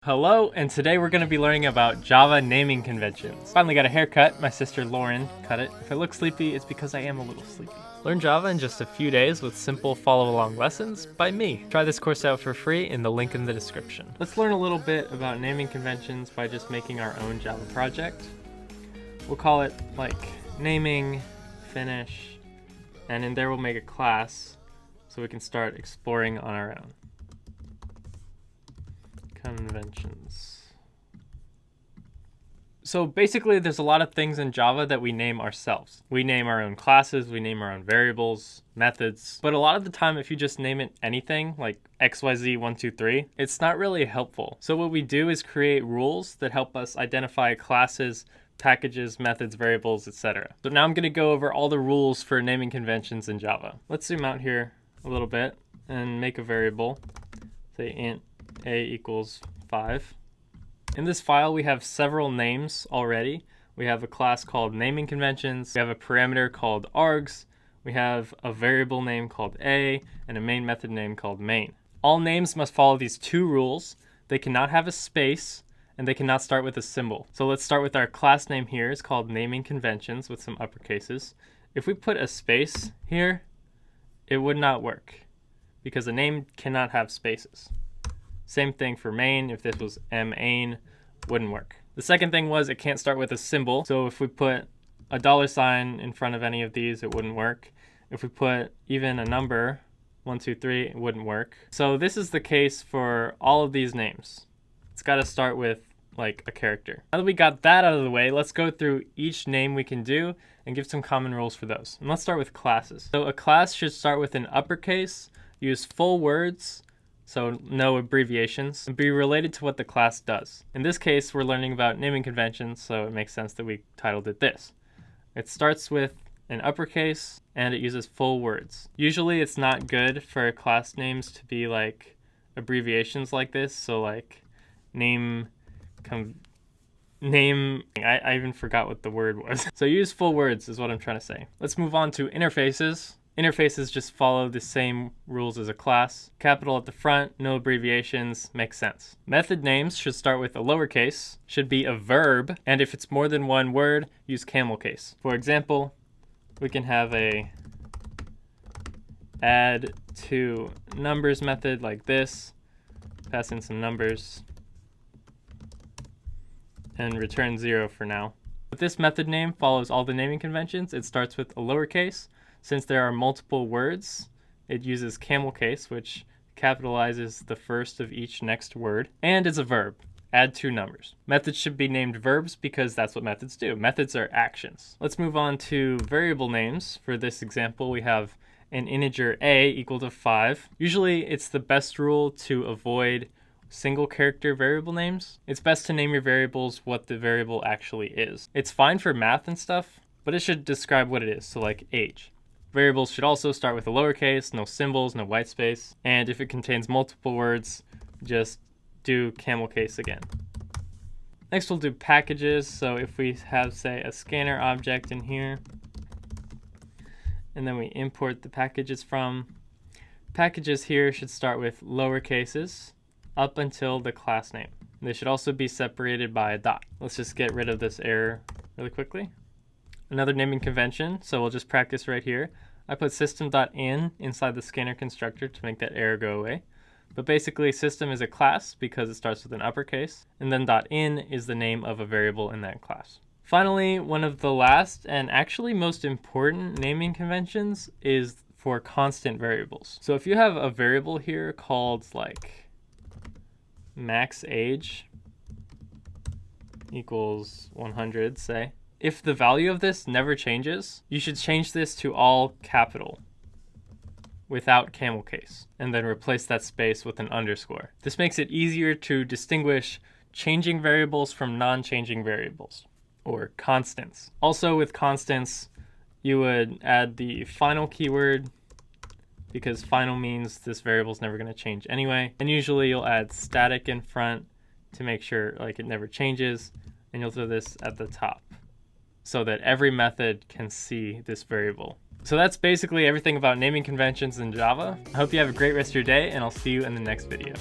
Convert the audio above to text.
Hello, and today we're going to be learning about Java naming conventions. Finally got a haircut. My sister Lauren cut it. If I look sleepy, it's because I am a little sleepy. Learn Java in just a few days with simple follow-along lessons by me. Try this course out for free in the link in the description. Let's learn a little bit about naming conventions by just making our own Java project. We'll call it like naming finish, and in there we'll make a class so we can start exploring on our own. Conventions. So basically there's a lot of things in Java that we name ourselves. We name our own classes, we name our own variables, methods, but a lot of the time if you just name it anything like XYZ123, it's not really helpful. So what we do is create rules that help us identify classes, packages, methods, variables, etc. So now I'm going to go over all the rules for naming conventions in Java. Let's zoom out here a little bit and make a variable, say int a equals 5. In this file we have several names already. We have a class called naming conventions, we have a parameter called args, we have a variable name called a, and a main method name called main. All names must follow these two rules. They cannot have a space and they cannot start with a symbol. So let's start with our class name here. It's called naming conventions with some uppercases. If we put a space here, it would not work because a name cannot have spaces. Same thing for main. If this was main, wouldn't work. The second thing was it can't start with a symbol. So if we put a $ in front of any of these, it wouldn't work. If we put even a number, 1, 2, 3, it wouldn't work. So this is the case for all of these names. It's got to start with like a character. Now that we got that out of the way, let's go through each name we can do and give some common rules for those. And let's start with classes. So a class should start with an uppercase, use full words, so no abbreviations, and be related to what the class does. In this case, we're learning about naming conventions, so it makes sense that we titled it this. It starts with an uppercase, and it uses full words. Usually it's not good for class names to be like abbreviations like this, so like I even forgot what the word was. So use full words is what I'm trying to say. Let's move on to interfaces. Interfaces just follow the same rules as a class. Capital at the front, no abbreviations, makes sense. Method names should start with a lowercase, should be a verb, and if it's more than one word, use camel case. For example, we can have a add to numbers method like this, pass in some numbers, and return 0 for now. But this method name follows all the naming conventions. It starts with a lowercase. Since there are multiple words, it uses camel case, which capitalizes the first of each next word, and is a verb. Add two numbers. Methods should be named verbs because that's what methods do. Methods are actions. Let's move on to variable names. For this example, we have an integer a equal to 5. Usually it's the best rule to avoid single character variable names. It's best to name your variables what the variable actually is. It's fine for math and stuff, but it should describe what it is, so like age. Variables should also start with a lowercase, no symbols, no white space, and if it contains multiple words, just do camel case again. Next we'll do packages. So if we have, say, a scanner object in here, and then we import the packages from, packages here should start with lower cases up until the class name. They should also be separated by a dot. Let's just get rid of this error really quickly. Another naming convention, so we'll just practice right here. I put system.in inside the scanner constructor to make that error go away. But basically system is a class because it starts with an uppercase, and then .in is the name of a variable in that class. Finally, one of the last and actually most important naming conventions is for constant variables. So if you have a variable here called like max age equals 100, say, if the value of this never changes, you should change this to all capital without camel case, and then replace that space with an underscore. This makes it easier to distinguish changing variables from non-changing variables, or constants. Also with constants, you would add the final keyword, because final means this variable is never going to change anyway. And usually you'll add static in front to make sure like it never changes, and you'll throw this at the top, so that every method can see this variable. So that's basically everything about naming conventions in Java. I hope you have a great rest of your day, and I'll see you in the next video.